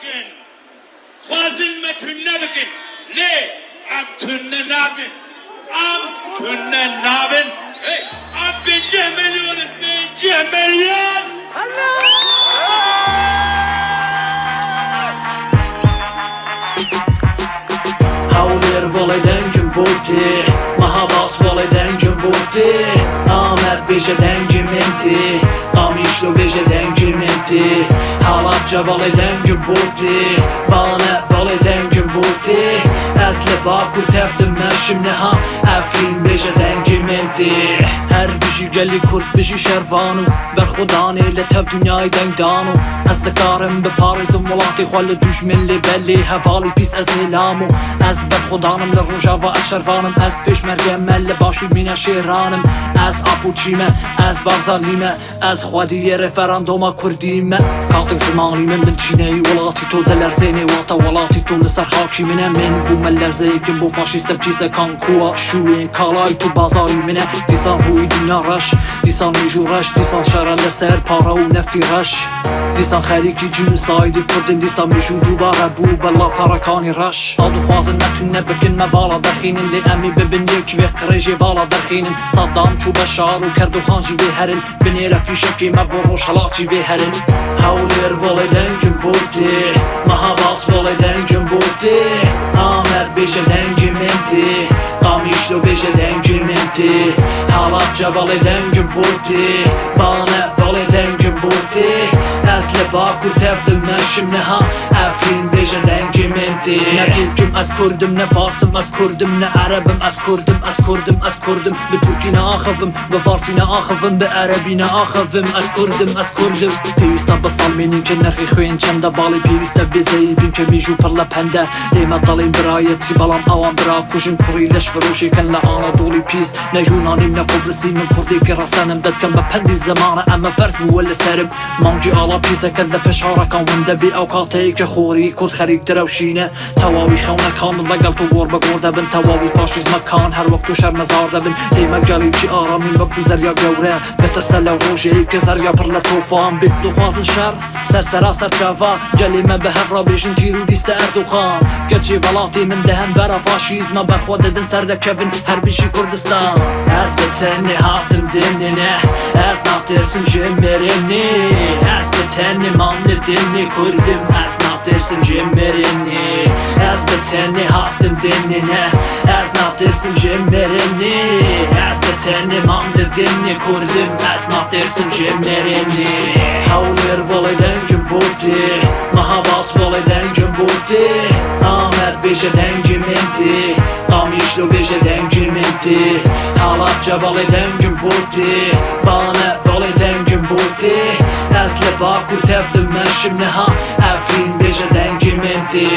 بکن خوازن ما تونه بکن لی ام تونه نابن ام تونه نابن ام بنجه ملیون بنجه ملیون Hawler volay dengim bulti Mahabat volay dengim bulti Amer beje dengim enti Qamişlo beje dengim enti Halabca volay dengim bulti Bana volay dengim bulti Ezle bakur tevdim meşim neha Efrin beje dengim enti Her bişi geli kurt bişi şervanu Ber xudan ile tev dünyayı deng danu Ez de karım be Paris'im volati Xwalli düşmelli belli Hevali pis ez nilamu Ez ber xudanım le rojava ez şervanım Ez peşmergemelli başu mine şehranım Ez apuçime ez barzalime Ez xwadiye referanduma kurdime Kaltık zamanime min çineyi volati to deler zeyni Vata volati to lisar hakimine Min bu meller zeykin bu faşistem çize kankua Şuin kalay to bazari mine Disan huyi dünya raş Disan niju raş Disan şerelle ser para u nefti raş Disan xeriki cünü saydi kurdin Disan miju dubara bu bella parakani raş Aldu xwazin netune bikin me vala derxinin Li emi bibin yek ve qreji vala derxinin Saddam çu beşar u kerduxan jî vê herin Binêre fîşekê me bo roj helak jî vê herin Hewlêr volê dengim bultê Mehebat volê dengim bultê Amer bêje dengim enti Qamişlo bêje dengim enti Halabca volê dengim bultê Bana volê dengim bultê Ez li bakur tevdim meşim neha Efrin bêje dengim enti Ne Türküm ez Kurdum ne Farsım ez Kurdum Ne Arabım ez Kurdum ez Kurdum ez Kurdum Bi Türkî ne axivim Bi Farsî ne axivim Bi Erebî ne axivim Ez Kurdum ez Kurdum Pêwîsta bi salmênîn ke nerxê xwên çemde balê Pêwîste bêzeyî bin ke mîjû pir le pende Ême dalên birayetî belam ewan bira kujin Kurî leş firûşêkin le Anadolî pîs Ne Yûnanîm ne Qubrisî min Kurdêkî resenim Dedkem me pendî zemane em me fers bûwe li serim Mancî ala pîseke li peşarekan win de bê ewqateyeke xorî Kurd xerîktir ew şîne Tewawî xewnekan min legel tu gor be gor debin Tewawî faşîzmekan her wek tu şermezar debin Ême gelîkî aramîn wek bi zerya gewre Betirse lew rojê ke zerya pir le tofan Bê dixwazin şer sersera serçava Gelê me bi hev rabêjin tîr û dîste Erdoxan Geçê welatê min de hem bera faşîzme Berxwe didin serdekevin her bijî Kurdistan Ez bi tenê hatim dinine Ez naxtirsim ji mirinê Ez bi tenê mamli dinê Kurdim Ez naxtirsim ji mirinê Ez bi tenê hatim dinine Ez naxtirsim ji mirinê Ez bi tenê mamli dinê Kurdim Ez naxtirsim ji mirinê Hewlêr volê dengim bultê Mehebat volê dengim bultê Amer bêje dengim enti Qamişlo bêje dengim enti Halabca volê dengim bultê Bana volê dengim bultê Ez li bakur tevdim meşim neha Efrin bêje dengim enti